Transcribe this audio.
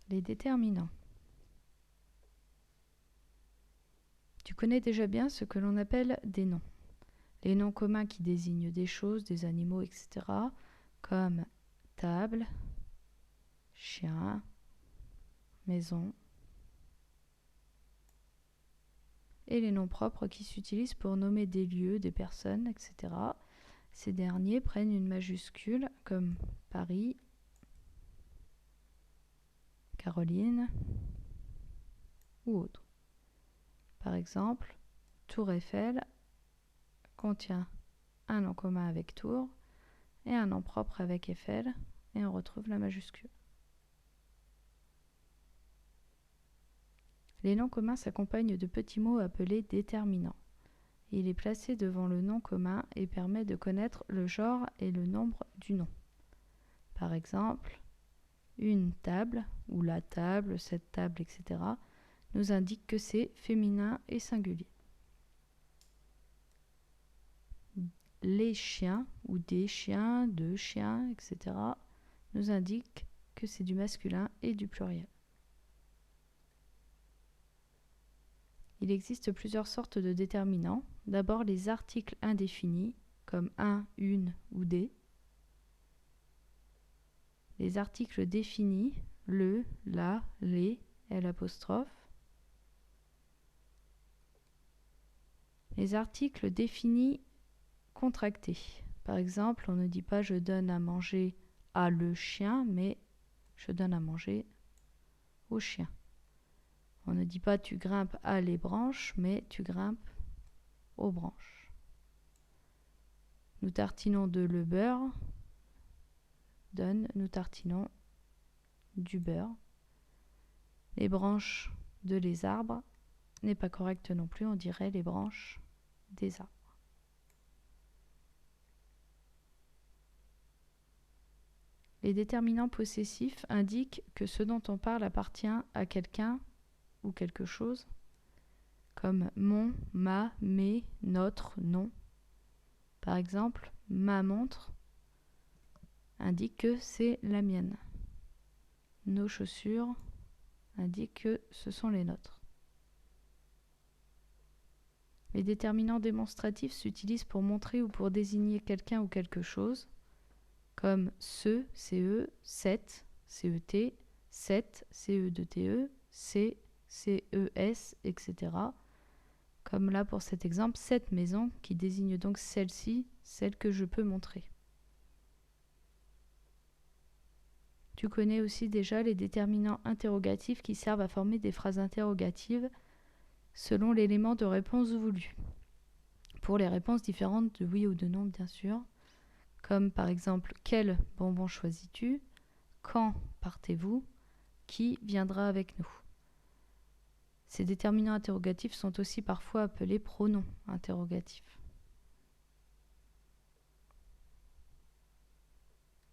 Les déterminants. Tu connais déjà bien ce que l'on appelle des noms. Les noms communs qui désignent des choses, des animaux, etc. comme table, chien, maison. Et les noms propres qui s'utilisent pour nommer des lieux, des personnes, etc. Ces derniers prennent une majuscule comme Paris, Caroline ou autre. Par exemple, Tour Eiffel contient un nom commun avec Tour et un nom propre avec Eiffel, et on retrouve la majuscule. Les noms communs s'accompagnent de petits mots appelés déterminants. Il est placé devant le nom commun et permet de connaître le genre et le nombre du nom. Par exemple, une table, ou la table, cette table, etc., nous indique que c'est féminin et singulier. Les chiens, ou des chiens, deux chiens, etc., nous indiquent que c'est du masculin et du pluriel. Il existe plusieurs sortes de déterminants. D'abord les articles indéfinis, comme un, une ou des. Les articles définis, le, la, les, l'apostrophe. Les articles définis contractés. Par exemple, on ne dit pas je donne à manger à le chien, mais je donne à manger au chien. On ne dit pas tu grimpes à les branches, mais tu grimpes aux branches. Nous tartinons de le beurre, donne, nous tartinons du beurre. Les branches de les arbres n'est pas correct non plus, on dirait les branches des arbres. Les déterminants possessifs indiquent que ce dont on parle appartient à quelqu'un ou quelque chose, comme mon, ma, mes, notre, non. Par exemple, ma montre indique que c'est la mienne. Nos chaussures indiquent que ce sont les nôtres. Les déterminants démonstratifs s'utilisent pour montrer ou pour désigner quelqu'un ou quelque chose, comme ce, CE, cet, CET, cette, CE2TE, C, CES, etc. Comme là pour cet exemple, cette maison qui désigne donc celle-ci, celle que je peux montrer. Tu connais aussi déjà les déterminants interrogatifs qui servent à former des phrases interrogatives selon l'élément de réponse voulu. Pour les réponses différentes de oui ou de non, bien sûr, comme par exemple « Quel bonbon choisis-tu » ? « Quand partez-vous » ? « Qui viendra avec nous ?» Ces déterminants interrogatifs sont aussi parfois appelés pronoms interrogatifs.